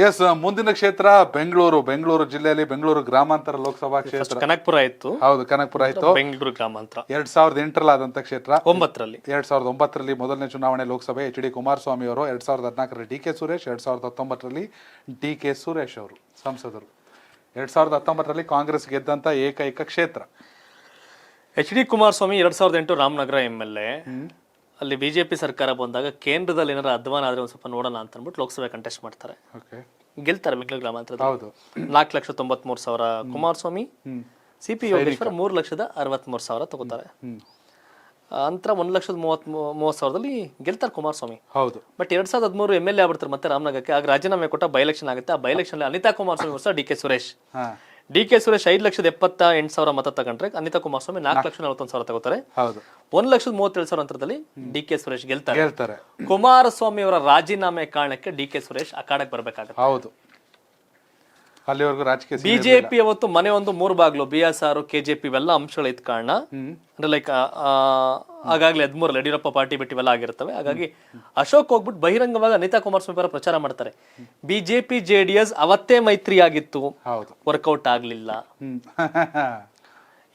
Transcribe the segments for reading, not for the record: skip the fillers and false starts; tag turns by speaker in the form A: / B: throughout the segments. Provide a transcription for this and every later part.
A: S, ಮುಂದಿನ ಕ್ಷೇತ್ರ ಬೆಂಗಳೂರು ಜಿಲ್ಲೆಯಲ್ಲಿ ಬೆಂಗಳೂರು ಗ್ರಾಮಾಂತರ ಲೋಕಸಭಾ ಕ್ಷೇತ್ರ.
B: ಕನಕಪುರ ಇತ್ತು.
A: ಹೌದು, ಕನಕಪುರ ಆಯ್ತು.
B: ಬೆಂಗಳೂರು ಗ್ರಾಮಾಂತರ
A: 2008 ಆದಂತ ಕ್ಷೇತ್ರ.
B: 2009
A: ಮೊದಲನೇ ಚುನಾವಣೆ ಲೋಕಸಭೆ HD ಕುಮಾರಸ್ವಾಮಿ ಅವರು, 2014 DK ಸುರೇಶ್, 2019 DK ಸುರೇಶ್ ಅವರು ಸಂಸದರು. 2019 ಕಾಂಗ್ರೆಸ್ ಗೆದ್ದಂತ ಏಕೈಕ ಕ್ಷೇತ್ರ.
B: HD Kumaraswamy 2008 Ramanagara MLA. ಅಲ್ಲಿ ಬಿಜೆಪಿ ಸರ್ಕಾರ ಬಂದಾಗ ಕೇಂದ್ರದಲ್ಲಿ ಏನಾರ ಅಧ್ವಾನ ಆದ್ರೆ ಒಂದ್ ಸ್ವಲ್ಪ ನೋಡೋಣ ಅಂತ ಅಂದ್ಬಿಟ್ಟು ಲೋಕಸಭೆ ಕಂಟೆಸ್ಟ್ ಮಾಡ್ತಾರೆ. ಗೆಲ್ತಾರೆ ಬೆಂಗಳೂರು ಗ್ರಾಮಾಂತರ. 4,93,000 ಕುಮಾರಸ್ವಾಮಿ. CP ಯೋಗೇಶ್ವರ 3,63,000 ತಗೋತಾರೆ. ಅಂತರ 1,30,30,000 ಗೆಲ್ತಾರೆ ಕುಮಾರಸ್ವಾಮಿ.
A: ಹೌದು.
B: ಬಟ್ 2013 MLA ಆಗ್ಬಿಡ್ತಾರೆ ಮತ್ತೆ ರಾಮನಗರಕ್ಕೆ. ಆಗ ರಾಜೀನಾಮೆ ಕೊಟ್ಟ ಬೈ ಎಲೆಕ್ಷನ್ ಆಗುತ್ತೆ. ಆ ಬೈ ಎಲೆಕ್ಷನ್ ಅನಿತಾ ಕುಮಾರಸ್ವಾಮಿ ವರ್ಷ DK ಸುರೇಶ್. DK ಸುರೇಶ್ 5,78,000 ಮತ ತಗೊಂಡ್ರೆ ಅನಿತಾ ಕುಮಾರಸ್ವಾಮಿ 4,41,000 ತಗೋತಾರೆ. 1,37,000 ಅಂತರದಲ್ಲಿ DK ಸುರೇಶ್ ಗೆಲ್ತಾರೆ. ಕುಮಾರಸ್ವಾಮಿ ಅವರ ರಾಜೀನಾಮೆ ಕಾರಣಕ್ಕೆ DK ಸುರೇಶ್ ಅಖಾಡಕ್ಕೆ ಬರ್ಬೇಕಾಗುತ್ತೆ.
A: ಹೌದು, ಅಲ್ಲಿವರೆಗೂ ರಾಜಕೀಯ
B: ಬಿಜೆಪಿ ಅವತ್ತು ಮನೆ ಒಂದು 3 ಬಾಗ್ಲು BSR KJP ಇವೆಲ್ಲ ಅಂಶಗಳು ಇದ್ ಕಾರಣ ಅಂದ್ರೆ ಲೈಕ್ ಆಗಾಗ್ಲೇ 13 ಯಡಿಯೂರಪ್ಪ ಪಾರ್ಟಿ ಬಿಟ್ಟು ಇವೆಲ್ಲ ಆಗಿರ್ತವೆ. ಹಾಗಾಗಿ ಅಶೋಕ್ ಹೋಗ್ಬಿಟ್ಟು ಬಹಿರಂಗವಾಗಿ ಅನಿತಾ ಕುಮಾರಸ್ವಾಮಿ ಅವರ ಪ್ರಚಾರ ಮಾಡ್ತಾರೆ. ಬಿಜೆಪಿ JDS ಅವತ್ತೇ ಮೈತ್ರಿ ಆಗಿತ್ತು, ವರ್ಕೌಟ್ ಆಗ್ಲಿಲ್ಲ.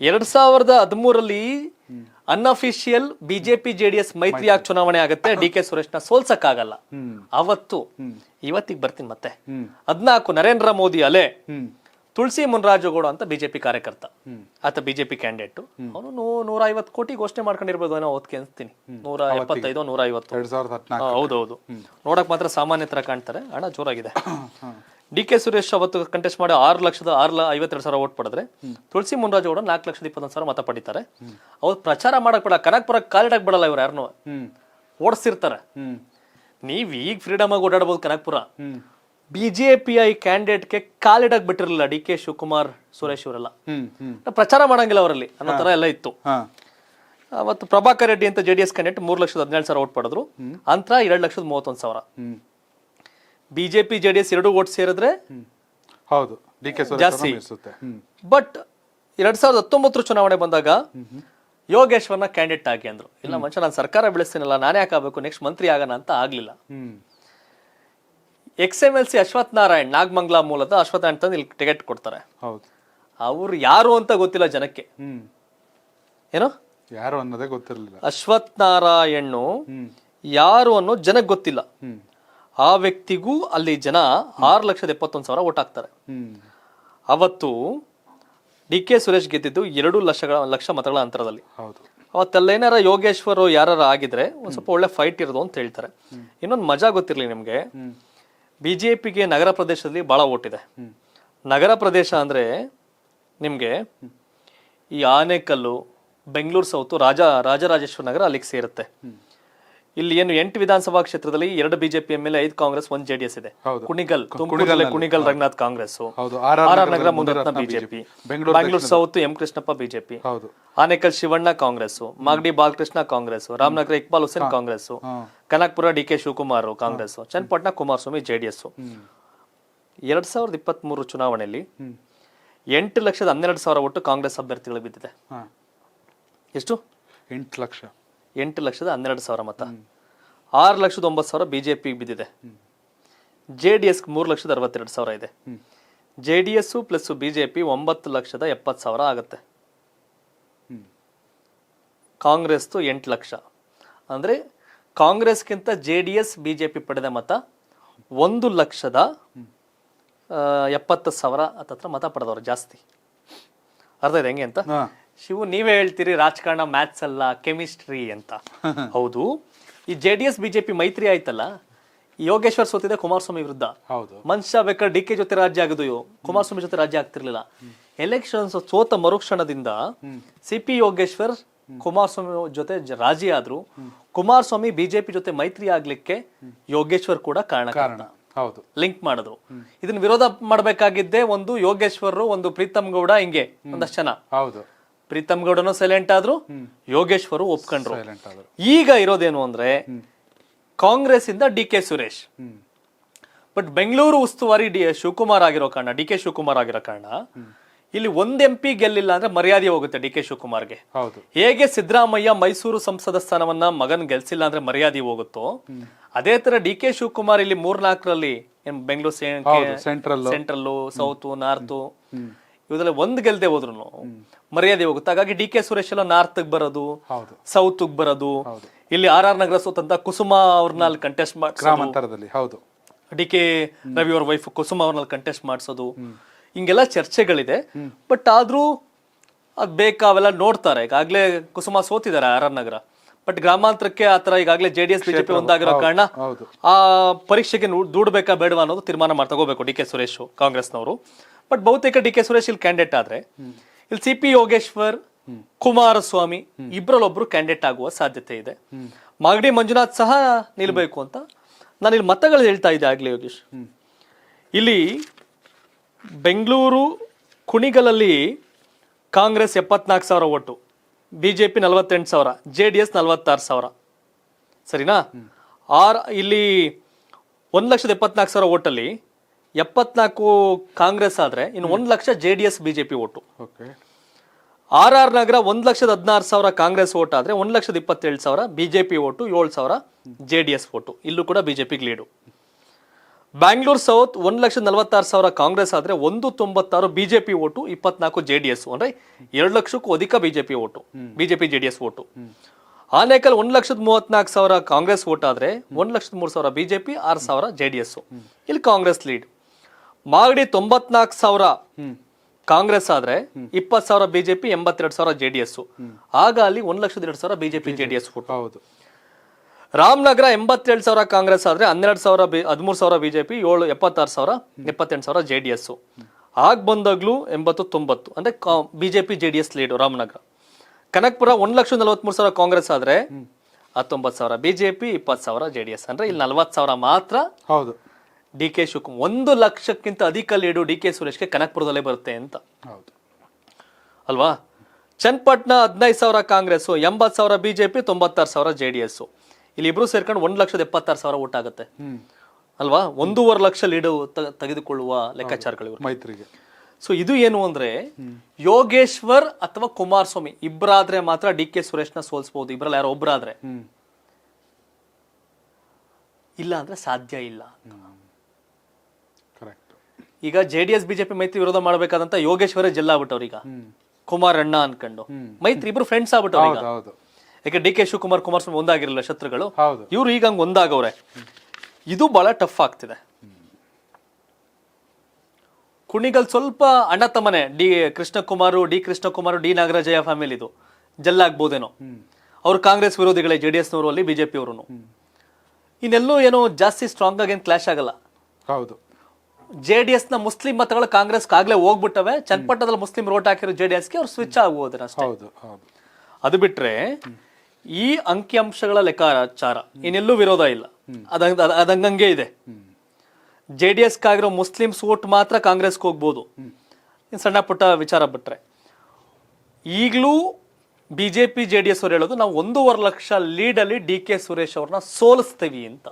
B: 2013 ಅನ್ಅಫಿಷಿಯಲ್ ಬಿಜೆಪಿ JDS ಮೈತ್ರಿ ಆಗಿ ಚುನಾವಣೆ ಆಗುತ್ತೆ. DK ಸುರೇಶ್ ನ ಸೋಲ್ಸಕ್ಕಾಗಲ್ಲ ಅವತ್ತು. ಇವತ್ತಿಗೆ ಬರ್ತೀನಿ ಮತ್ತೆ. 14 ನರೇಂದ್ರ ಮೋದಿ ಅಲೆ ತುಳಸಿ ಮುನ್ರಾಜುಗೌಡ ಅಂತ ಬಿಜೆಪಿ ಕಾರ್ಯಕರ್ತ, ಆತ ಬಿಜೆಪಿ ಕ್ಯಾಂಡಿಡೇಟ್. ಅವನು 150 ಕೋಟಿ ಘೋಷಣೆ ಮಾಡ್ಕೊಂಡಿರ್ಬೋದು ಏನೋ ಓದ್ಕೆ ಅನ್ಸ್ತೀನಿ. 175 150. ಹೌದೌದು, ನೋಡಕ್ ಮಾತ್ರ ಸಾಮಾನ್ಯ ತರ ಕಾಣ್ತಾರೆ. ಹಣ ಜೋರಾಗಿದೆ. DK ಸುರೇಶ್ ಅವತ್ತು ಕಂಟೆಸ್ಟ್ ಮಾಡಿ 6,52,000 ಓಟ್ ಪಡೆದ್ರೆ ತುಳಸಿ ಮುನ್ರಾಜುಗೌಡ 4,21,000 ಮತ ಪಡಿತಾರೆ. ಅವ್ರು ಪ್ರಚಾರ ಮಾಡಕ್ ಬಿಡ, ಕನಕಪುರ ಕಾಲಿಡಕ್ ಬಿಡಲ್ಲ. ಇವ್ರು ಯಾರನ್ನೂ ಓಡಿಸಿರ್ತಾರೆ. ನೀವ್ ಈಗ ಫ್ರೀಡಮ್ ಆಗಿ ಓಡಾಡಬಹುದು ಕನಕಪುರ. BJPI ಕ್ಯಾಂಡಿಡೇಟ್ಗೆ ಕಾಲಿಡಕ್ ಬಿಟ್ಟಿರಲಿಲ್ಲ DK ಶಿವಕುಮಾರ್ ಸುರೇಶ್ ಅವರೆಲ್ಲ. ಪ್ರಚಾರ ಮಾಡಂಗಿಲ್ಲ ಅವರಲ್ಲಿ ಅನ್ನೋ ತರ ಎಲ್ಲ ಇತ್ತು. ಅವತ್ತು ಪ್ರಭಾಕರ್ ರೆಡ್ಡಿ ಅಂತ JDS ಕ್ಯಾಂಡಿಡೇಟ್ 3,17,000 ಓಟ್ ಪಡೆದ್ರು. ಅಂತರ 2,31,000. ಬಿಜೆಪಿ JDS 2 ಓಟ್ ಸೇರಿದ್ರೆ
A: ಹೌದು
B: ಜಾಸ್ತಿ. ಬಟ್ 2019 ಚುನಾವಣೆ ಬಂದಾಗ ಯೋಗೇಶ್ವರ್ನ ಕ್ಯಾಂಡಿಡೇಟ್ ಆಗಿ ಅಂದ್ರು. ಇಲ್ಲ ಮನುಷ್ಯ, ನಾನು ಸರ್ಕಾರ ಬೆಳೆಸ್ತೀನಲ್ಲ, ನಾನೇ ಯಾಕಾಗಬೇಕು, ನೆಕ್ಸ್ಟ್ ಮಂತ್ರಿ ಆಗೋಣ ಅಂತ ಆಗ್ಲಿಲ್ಲ. XMLC ಅಶ್ವಥ್ ನಾರಾಯಣ್, ನಾಗಮಂಗಲ ಮೂಲದ ಅಶ್ವಥ್ ನಾರಾಯಣ್ ತಂದು ಇಲ್ಲಿ ಟಿಕೆಟ್ ಕೊಡ್ತಾರೆ. ಅವ್ರು ಯಾರು ಅಂತ ಗೊತ್ತಿಲ್ಲ ಜನಕ್ಕೆ. ಏನೋ
A: ಯಾರು ಅನ್ನೋದೇ ಗೊತ್ತಿರಲಿಲ್ಲ. ಅಶ್ವಥ್
B: ನಾರಾಯಣ್ ಯಾರು ಅನ್ನೋ ಜನಕ್ಕೆ ಗೊತ್ತಿಲ್ಲ. ಆ ವ್ಯಕ್ತಿಗೂ ಅಲ್ಲಿ ಜನ 6,71,000 ಓಟ್ ಹಾಕ್ತಾರೆ. ಅವತ್ತು DK ಸುರೇಶ್ ಗೆದ್ದಿದ್ದು 2 ಲಕ್ಷ ಮತಗಳ ಅಂತರದಲ್ಲಿ. ಅವತ್ತೆಲ್ಲ ಏನಾರ ಯೋಗೇಶ್ವರ್ ಯಾರು ಆಗಿದ್ರೆ ಒಂದ್ ಸ್ವಲ್ಪ ಒಳ್ಳೆ ಫೈಟ್ ಇರೋದು ಅಂತ ಹೇಳ್ತಾರೆ. ಇನ್ನೊಂದು ಮಜಾ ಗೊತ್ತಿರ್ಲಿ ನಿಮ್ಗೆ, ಬಿಜೆಪಿಗೆ ನಗರ ಪ್ರದೇಶದಲ್ಲಿ ಬಹಳ ಓಟ್ ಇದೆ. ನಗರ ಪ್ರದೇಶ ಅಂದ್ರೆ ನಿಮ್ಗೆ ಈ ಆನೇಕಲ್ಲು, ಬೆಂಗಳೂರು ಸೌತ್, ರಾಜರಾಜೇಶ್ವರ ನಗರ ಅಲ್ಲಿಗೆ ಸೇರುತ್ತೆ. ಇಲ್ಲಿ ಏನು 8 ವಿಧಾನಸಭಾ ಕ್ಷೇತ್ರದಲ್ಲಿ 2 ಬಿಜೆಪಿ MLA, 5 ಕಾಂಗ್ರೆಸ್, 1 JDS ಇದೆ. Kunigal Ranganath Congress, RR Nagar Munirathna BJP, Bengaluru south M Krishnappa BJP, Anekal Shivanna Congress, Magadi Balakrishna Congress, Ramanagara Iqbal Hussain Congress, Kanakapura DK Shivakumar Congress, Channapatna Kumaraswamy JDS. 2023 ಚುನಾವಣೆಯಲ್ಲಿ 8,12,000 ಒಟ್ಟು ಕಾಂಗ್ರೆಸ್ ಅಭ್ಯರ್ಥಿಗಳು ಬಿದ್ದಿದೆ. ಎಷ್ಟು? 8,12,000 ಮತ. 6,09,000 ಬಿಜೆಪಿ ಬಿದ್ದಿದೆ. JDS 3,62,000 ಇದೆ. JDS ಪ್ಲಸ್ ಬಿಜೆಪಿ 9,70,000 ಆಗುತ್ತೆ. ಕಾಂಗ್ರೆಸ್ 8 ಲಕ್ಷ. ಅಂದ್ರೆ ಕಾಂಗ್ರೆಸ್ಗಿಂತ JDS ಬಿಜೆಪಿ ಪಡೆದ ಮತ 1,70,000 ಹತ್ರ ಮತ ಪಡೆದವರು ಜಾಸ್ತಿ. ಅರ್ಥ ಇದೆ ಹೆಂಗೆ ಅಂತ? ಶಿವು, ನೀವೇ ಹೇಳ್ತೀರಿ ರಾಜಕಾರಣ ಮ್ಯಾಥ್ಸ್ ಅಲ್ಲ ಕೆಮಿಸ್ಟ್ರಿ ಅಂತ. ಹೌದು, ಈ JDS ಬಿಜೆಪಿ ಮೈತ್ರಿ ಆಯ್ತಲ್ಲ, ಯೋಗೇಶ್ವರ್ ಸೋತಿದೆ ಕುಮಾರಸ್ವಾಮಿ ವಿರುದ್ಧ. ಮನುಷ್ಯ ಬೇಕಾದ್ರೆ DK ಜೊತೆ ರಾಜ್ಯ ಆಗುದು, ಕುಮಾರಸ್ವಾಮಿ ಜೊತೆ ರಾಜ್ಯ ಆಗ್ತಿರ್ಲಿಲ್ಲ. ಎಲೆಕ್ಷನ್ಸ್ ಸೋತ ಮರುಕ್ಷಣದಿಂದ CP ಯೋಗೇಶ್ವರ್ ಕುಮಾರಸ್ವಾಮಿ ಜೊತೆ ರಾಜಿ ಆದ್ರು. ಕುಮಾರಸ್ವಾಮಿ ಬಿಜೆಪಿ ಜೊತೆ ಮೈತ್ರಿ ಆಗ್ಲಿಕ್ಕೆ ಯೋಗೇಶ್ವರ್ ಕೂಡ ಕಾರಣ. ಲಿಂಕ್ ಮಾಡಿದ್ರು. ಇದನ್ನ ವಿರೋಧ ಮಾಡ್ಬೇಕಾಗಿದ್ದೆ ಒಂದು ಯೋಗೇಶ್ವರ್, ಒಂದು ಪ್ರೀತಮ್ ಗೌಡ, ಹಿಂಗೆ ಒಂದಷ್ಟು ಜನ. ಪ್ರೀತಮ್ ಗೌಡನು ಸೈಲೆಂಟ್ ಆದ್ರು, ಯೋಗೇಶ್ವರು ಒಪ್ಕೊಂಡ್ರು. ಈಗ ಇರೋದೇನು ಅಂದ್ರೆ ಕಾಂಗ್ರೆಸ್ ಇಂದ DK ಸುರೇಶ್. ಬಟ್ ಬೆಂಗಳೂರು ಉಸ್ತುವಾರಿ ಶಿವಕುಮಾರ್ ಆಗಿರೋ ಕಾರಣ, DK ಶಿವಕುಮಾರ್ ಆಗಿರೋ ಕಾರಣ ಇಲ್ಲಿ ಒಂದ್ MP ಗೆಲ್ಲಿಲ್ಲ ಅಂದ್ರೆ ಮರ್ಯಾದೆ ಹೋಗುತ್ತೆ ಡಿ ಕೆ ಶಿವಕುಮಾರ್ಗೆ.
A: ಹೌದು.
B: ಹೇಗೆ ಸಿದ್ದರಾಮಯ್ಯ ಮೈಸೂರು ಸಂಸದ ಸ್ಥಾನವನ್ನ ಮಗನ್ ಗೆಲ್ಸಿಲ್ಲ ಅಂದ್ರೆ ಮರ್ಯಾದೆ ಹೋಗುತ್ತೋ, ಅದೇ ತರ ಡಿ ಕೆ ಶಿವಕುಮಾರ್ ಇಲ್ಲಿ 3-4ರಲ್ಲಿ ಬೆಂಗಳೂರು ಸೆಂಟ್ರಲ್, ಸೌತ್, ನಾರ್ತ್ ಇವುದೆಲ್ಲ ಒಂದ್ ಗೆಲ್ದೆ ಹೋದ್ರು ಮರ್ಯಾದೆ ಹೋಗುತ್ತೆ. ಹಾಗಾಗಿ ಡಿ ಕೆ ಸುರೇಶ್ ಎಲ್ಲ ನಾರ್ತ್ ಬರೋದು, ಸೌತ್ ಬರೋದು, ಇಲ್ಲಿ RR ನಗರ ಸೋತಂತ ಕುಸುಮಾ ಅವ್ರನ್ನ ಅಲ್ಲಿ ಕಂಟೆಸ್ಟ್
A: ಗ್ರಾಮಾಂತರದಲ್ಲಿ, ಹೌದು,
B: ಡಿ ಕೆ ರವಿ ಅವ್ರ ವೈಫ್ ಕುಸುಮಾ ಅವ್ರನ್ನ ಕಂಟೆಸ್ಟ್ ಮಾಡಿಸೋದು, ಹಿಂಗೆಲ್ಲ ಚರ್ಚೆಗಳಿದೆ. ಬಟ್ ಆದ್ರೂ ಅದ್ ಬೇಕಾ ಅವೆಲ್ಲ ನೋಡ್ತಾರೆ. ಈಗಾಗ್ಲೇ ಕುಸುಮಾ ಸೋತಿದ್ದಾರೆ RR ನಗರ. ಬಟ್ ಗ್ರಾಮಾಂತರಕ್ಕೆ ಆತರ ಈಗಾಗಲೇ JDS BJP ಒಂದಾಗಿರೋ ಕಾರಣ ಆ ಪರೀಕ್ಷೆಗೆ ದೂಡ್ಬೇಕಾ ಬೇಡವಾ ಅನ್ನೋದು ತೀರ್ಮಾನ ತಗೋಬೇಕು ಡಿ ಕೆ ಸುರೇಶ್ ಕಾಂಗ್ರೆಸ್ನವರು. ಬಟ್ ಬಹುತೇಕ ಡಿ ಕೆ ಸುರೇಶ್ ಇಲ್ಲಿ ಕ್ಯಾಂಡಿಡೇಟ್ ಆದ್ರೆ, ಇಲ್ಲಿ CP ಯೋಗೇಶ್ವರ್, ಕುಮಾರಸ್ವಾಮಿ ಇಬ್ಬರಲ್ಲೊಬ್ರು ಕ್ಯಾಂಡಿಡೇಟ್ ಆಗುವ ಸಾಧ್ಯತೆ ಇದೆ. ಮಾಗಡಿ ಮಂಜುನಾಥ್ ಸಹ ನಿಲ್ಬೇಕು ಅಂತ ನಾನು ಇಲ್ಲಿ ಮತಗಳು ಹೇಳ್ತಾ ಇದ್ದೆ ಆಗ್ಲೇ ಯೋಗೇಶ್. ಇಲ್ಲಿ ಬೆಂಗಳೂರು ಕುಣಿಗಲಲ್ಲಿ ಕಾಂಗ್ರೆಸ್ 74,000 ಓಟು, BJP 48,000, JDS 46,000. ಸರಿನಾ? ಇಲ್ಲಿ 1,74,000 ಓಟಲ್ಲಿ 74 ಕಾಂಗ್ರೆಸ್ ಆದ್ರೆ ಇನ್ನು 1,00,000 JDS BJP ಓಟು. RR ನಗರ 1,16,000 ಕಾಂಗ್ರೆಸ್ ಓಟ್ ಆದ್ರೆ 1,27,000 BJP ಓಟು, 7,000 JDS ಓಟು. ಇಲ್ಲೂ ಕೂಡ BJPಗೆ ಲೀಡು. ಬ್ಯಾಂಗ್ಳೂರ್ ಸೌತ್ 1,46,000 ಕಾಂಗ್ರೆಸ್ ಆದ್ರೆ 196 BJP ಓಟು, 24 JDS. ಅಂದ್ರೆ 2 ಲಕ್ಷಕ್ಕೂ ಅಧಿಕ BJP vote, BJP JDS vote. Anekal 1,34,000 Congress vote ಆದ್ರೆ 1,03,000 BJP, 6,000 JDS. ಇಲ್ಲಿ ಕಾಂಗ್ರೆಸ್ ಲೀಡ್. ಮಾಗಡಿ 94,000 ಕಾಂಗ್ರೆಸ್ ಆದ್ರೆ 20,000 BJP, 82,000 JDS. ಆಗ ಅಲ್ಲಿ 1,02,000 BJP JDS vote. Ramanagara 87,000 Congress ಆದ್ರೆ 13,000 BJP, 76,000, 78,000 JDS. ಆಗ ಬಂದಾಗ್ಲೂ 80-90 ಅಂದ್ರೆ BJP JDS lead Ramanagara. Kanakapura 1,43,000 Congress ಆದ್ರೆ 19,000 BJP, 20,000 JDS. ಅಂದ್ರೆ ಇಲ್ಲಿ 40,000 ಮಾತ್ರ
A: ಹೌದು
B: ಡಿ ಕೆ ಶಿವಕುಮಾರ್. 1 ಲಕ್ಷಕ್ಕಿಂತ ಅಧಿಕ ಲೀಡು ಡಿ ಕೆ ಸುರೇಶ್ಗೆ ಕನಕಪುರದಲ್ಲೇ ಬರುತ್ತೆ ಅಂತ ಅಲ್ವಾ? Channapatna 15,000 Congress, 80,000 BJP, 96,000 JDS. ಇಲ್ಲಿ ಇಬ್ರು ಸೇರ್ಕೊಂಡು 1,76,000 ಓಟ್ ಆಗುತ್ತೆ ಅಲ್ವಾ? 1.5 ಲಕ್ಷ ಲೀಡು ತೆಗೆದುಕೊಳ್ಳುವ ಲೆಕ್ಕಾಚಾರಗಳು
A: ಮೈತ್ರಿಗೆ.
B: ಸೊ ಇದು ಏನು ಅಂದ್ರೆ ಯೋಗೇಶ್ವರ್ ಅಥವಾ ಕುಮಾರಸ್ವಾಮಿ ಇಬ್ಬರಾದ್ರೆ ಮಾತ್ರ ಡಿ ಕೆ ಸುರೇಶ್ನ ಸೋಲ್ಸಬಹುದು. ಇಬ್ಬರಲ್ಲಿ ಯಾರೋ ಒಬ್ಬರಾದ್ರೆ, ಇಲ್ಲ ಅಂದ್ರೆ ಸಾಧ್ಯ ಇಲ್ಲ. ಈಗ JDS BJP ಮೈತ್ರಿ ವಿರೋಧ ಮಾಡಬೇಕಾದಂತ ಯೋಗೇಶ್ವರ ಜೆಲ್ಲಾಗ್ಬಿಟ್ಟವ್ರು. ಈಗ ಕುಮಾರಣ್ಣ ಅನ್ಕೊಂಡು ಮೈತ್ರಿ ಇಬ್ರು ಫ್ರೆಂಡ್ಸ್ ಆಗ್ಬಿಟ್ಟವ್ರು. ಈಗ ಯಾಕೆ ಡಿ ಕೆ ಶಿವಕುಮಾರ್ ಕುಮಾರಸ್ವಾಮಿ ಒಂದಾಗಿರಲಿಲ್ಲ ಶತ್ರುಗಳು, ಇವ್ರು ಈಗ ಹಂಗ ಒಂದಾಗವ್ರೆ. ಇದು ಬಹಳ ಟಫ್ ಆಗ್ತಿದೆ. ಕುಣಿಗಲ್ ಸ್ವಲ್ಪ ಅಣ್ಣ ತಮ್ಮನೆ, D Krishnakumar, D Nagarajaiah family ಇದು ಜಲ್ಲಾಗ್ಬೋದೇನೋ. ಅವ್ರು ಕಾಂಗ್ರೆಸ್ ವಿರೋಧಿಗಳೇ, JDS ನವರು ಅಲ್ಲಿ BJP ಅವರು. ಇನ್ನೆಲ್ಲೂ ಏನೋ ಜಾಸ್ತಿ ಸ್ಟ್ರಾಂಗ್ ಆಗಿ ಏನ್ ಕ್ಲಾಶ್ ಆಗಲ್ಲ.
A: ಹೌದು.
B: JDS ನ ಮುಸ್ಲಿಂ ಮತಗಳು ಕಾಂಗ್ರೆಸ್ ಆಗ್ಲೇ ಹೋಗ್ಬಿಟ್ಟವೆ. ಚನ್ನಪಟ್ಟಣದಲ್ಲಿ ಮುಸ್ಲಿಂ ರೋಟ್ ಹಾಕಿರೋ JDSಗೆ ಅವ್ರು ಸ್ವಿಚ್ ಆಗ್ಬೋದ್ರ ಅಷ್ಟೇ. ಅದು ಬಿಟ್ರೆ ಈ ಅಂಕಿಅಂಶಗಳ ಲೆಕ್ಕಾಚಾರ ಇನ್ನೆಲ್ಲೂ ವಿರೋಧ ಇಲ್ಲ, ಅದಂಗಂಗೆ ಇದೆ. JDS ಆಗಿರೋ ಮುಸ್ಲಿಮ್ಸ್ ಓಟ್ ಮಾತ್ರ ಕಾಂಗ್ರೆಸ್ಗೆ ಹೋಗ್ಬೋದು, ಸಣ್ಣ ಪುಟ್ಟ ವಿಚಾರ ಬಿಟ್ರೆ. ಈಗಲೂ BJP JDS ಅವ್ರು ಹೇಳೋದು ನಾವು 1.5 ಲಕ್ಷ ಲೀಡಲ್ಲಿ ಡಿ ಕೆ ಸುರೇಶ್ ಅವ್ರನ್ನ ಸೋಲಿಸ್ತೀವಿ ಅಂತ.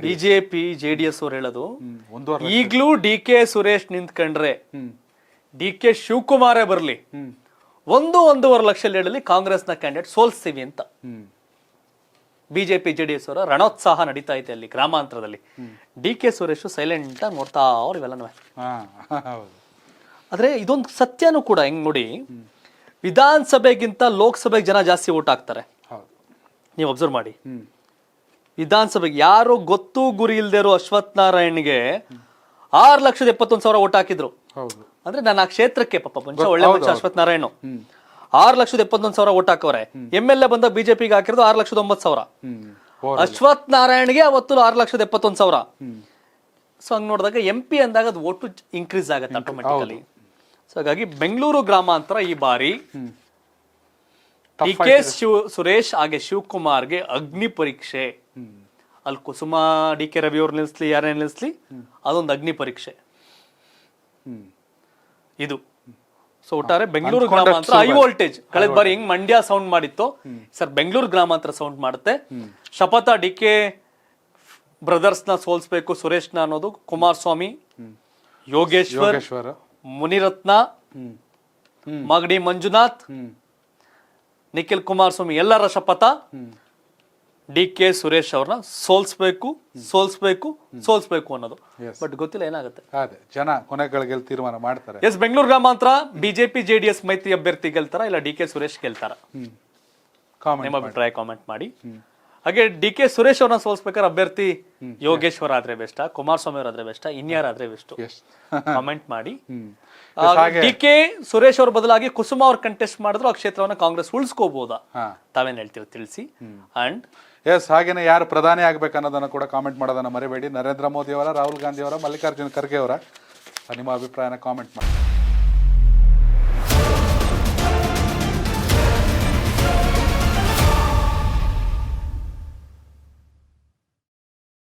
B: BJP JDS ಅವ್ರು ಹೇಳೋದು ಈಗ್ಲೂ ಡಿ ಕೆ ಸುರೇಶ್ ನಿಂತ್ಕೊಂಡ್ರೆ, ಡಿ ಕೆ ಶಿವಕುಮಾರೇ ಬರ್ಲಿ, 1.5 ಲಕ್ಷ ಲೀಡಲ್ಲಿ ಕಾಂಗ್ರೆಸ್ನ ಕ್ಯಾಂಡಿಡೇಟ್ ಸೋಲ್ಸ್ತೀವಿ ಅಂತ. BJP JDS ಅವರ ರಣೋತ್ಸಾಹ ನಡೀತಾ ಐತೆ ಅಲ್ಲಿ ಗ್ರಾಮಾಂತರದಲ್ಲಿ. ಡಿ ಕೆ ಸುರೇಶ್ ಸೈಲೆಂಟ್ ಆಗಿ ನೋಡ್ತಾ ಅವ್ರು ಇವೆಲ್ಲನೂ. ಆದ್ರೆ ಇದೊಂದು ಸತ್ಯನೂ ಕೂಡ. ಹೆಂಗ್ ನೋಡಿ, ವಿಧಾನಸಭೆಗಿಂತ ಲೋಕಸಭೆಗೆ ಜನ ಜಾಸ್ತಿ ಓಟ್ ಹಾಕ್ತಾರೆ. ನೀವು ಅಬ್ಸರ್ವ್ ಮಾಡಿ, ವಿಧಾನಸಭೆಗೆ ಯಾರು ಗೊತ್ತು ಗುರಿ ಇಲ್ದೇ ಇರೋ ಅಶ್ವಥ್ ನಾರಾಯಣ್ಗೆ 6,71,000 ಓಟ್ ಹಾಕಿದ್ರು. ಅಂದ್ರೆ ನಾನು ಆ ಕ್ಷೇತ್ರಕ್ಕೆ ಪಾಪ ಒಳ್ಳೆ ಮನುಷ್ಯ ಅಶ್ವಥ್ ನಾರಾಯಣ್ 6,71,000 ಓಟ್ ಹಾಕವ್ರೆ. MLA ಬಂದ BJPಗೆ ಹಾಕಿರೋದು 6,09,000. ಅಶ್ವಥ್ ನಾರಾಯಣ್ಗೆ ಅವತ್ತು 6,71,000. ಸೊ ಹಂಗ್ ನೋಡಿದಾಗ MP ಅಂದಾಗ ಅದು ಓಟು ಇನ್ಕ್ರೀಸ್ ಆಗುತ್ತೆ ಆಟೋಮೆಟಿಕಲಿ. ಸೊ ಹಾಗಾಗಿ ಬೆಂಗಳೂರು ಗ್ರಾಮಾಂತರ ಈ ಬಾರಿ ಡಿ ಕೆ ಸುರೇಶ್ ಹಾಗೆ ಶಿವಕುಮಾರ್ಗೆ ಅಗ್ನಿ ಪರೀಕ್ಷೆ. ಅಲ್ಲಿ ಕುಸುಮಾ ಡಿ ಕೆ ರವಿ ಅವ್ರು ನಿಲ್ಸ್ಲಿ, ಯಾರೇ ನಿಲ್ಸ್ಲಿ, ಅದೊಂದು ಅಗ್ನಿ ಪರೀಕ್ಷೆ ಇದು. ಸೊ ಒಟ್ಟಾರೆ ಬೆಂಗಳೂರು ಗ್ರಾಮಾಂತರ ಹೈ ವೋಲ್ಟೇಜ್. ಕಳೆದ ಬಾರಿ ಹೆಂಗ್ ಮಂಡ್ಯ ಸೌಂಡ್ ಮಾಡಿತ್ತು, ಸರ್ ಬೆಂಗಳೂರು ಗ್ರಾಮಾಂತರ ಸೌಂಡ್ ಮಾಡುತ್ತೆ. ಶಪಥ ಡಿ ಕೆ ಬ್ರದರ್ಸ್ನ ಸೋಲ್ಸ್ಬೇಕು ಸುರೇಶ್ನ ಅನ್ನೋದು ಕುಮಾರಸ್ವಾಮಿ, ಯೋಗೇಶ್ವರ್,
A: ಯೋಗೇಶ್ವರ್,
B: ಮುನಿರತ್ನ,
A: ಹ್ಮ್
B: ಮಾಗಡಿ ಮಂಜುನಾಥ್, ನಿಖಿಲ್ ಕುಮಾರಸ್ವಾಮಿ ಎಲ್ಲರ ಶಪಥ ಡಿ ಕೆ ಸುರೇಶ್ ಅವ್ರನ್ನ ಸೋಲ್ಸ್ಬೇಕು ಅನ್ನೋದು. ಬಟ್ ಗೊತ್ತಿಲ್ಲ ಏನಾಗುತ್ತೆ.
A: ಅದೇ ಜನ ಕೊನೆಗಳಿಗೆ ತೀರ್ಮಾನ ಮಾಡ್ತಾರೆ.
B: ಎಸ್, ಬೆಂಗಳೂರು ಗ್ರಾಮಾಂತರ ಬಿಜೆಪಿ ಜೆಡಿಎಸ್ ಮೈತ್ರಿ ಅಭ್ಯರ್ಥಿ ಗೆಲ್ತಾರ ಇಲ್ಲ ಡಿ ಕೆ ಸುರೇಶ್ ಗೆಲ್ತಾರ? ನಿಮ್ಮ ಅಭಿಪ್ರಾಯ ಕಾಮೆಂಟ್ ಮಾಡಿ. ಹಾಗೆ ಡಿ ಕೆ ಸುರೇಶ್ ಅವ್ರನ್ನ ಸೋಲ್ಸ್ಬೇಕಾದ್ರೆ ಅಭ್ಯರ್ಥಿ ಯೋಗೇಶ್ವರ್ ಆದ್ರೆ ಬೆಸ್ಟ್, ಕುಮಾರಸ್ವಾಮಿ ಅವರಾದ್ರೆ ಬೆಸ್ಟ್, ಇನ್ಯಾರಾದ್ರೆ ಬೆಸ್ಟ್? ಕಾಮೆಂಟ್ ಮಾಡಿ. ಡಿ ಕೆ ಸುರೇಶ್ ಅವ್ರ ಬದಲಾಗಿ ಕುಸುಮ ಅವ್ರ ಕಂಟೆಸ್ಟ್ ಮಾಡಿದ್ರು ಆ ಕ್ಷೇತ್ರವನ್ನ ಕಾಂಗ್ರೆಸ್ ಉಳಿಸ್ಕೋಬಹುದಾ? ತಾವೇನ್ ಹೇಳ್ತೀವಿ ತಿಳಿಸಿ. ಅಂಡ್
A: ಎಸ್, ಹಾಗೇನೆ ಯಾರು ಪ್ರಧಾನಿ ಆಗ್ಬೇಕು ಅನ್ನೋದನ್ನ ಕೂಡ ಕಾಮೆಂಟ್ ಮಾಡೋದನ್ನ ಮರಿಬೇಡಿ. ನರೇಂದ್ರ ಮೋದಿ ಅವರ, ರಾಹುಲ್ ಗಾಂಧಿ ಅವರ, ಮಲ್ಲಿಕಾರ್ಜುನ ಖರ್ಗೆ ಅವರ, ನಿಮ್ಮ ಅಭಿಪ್ರಾಯನ ಕಾಮೆಂಟ್ ಮಾಡಿ.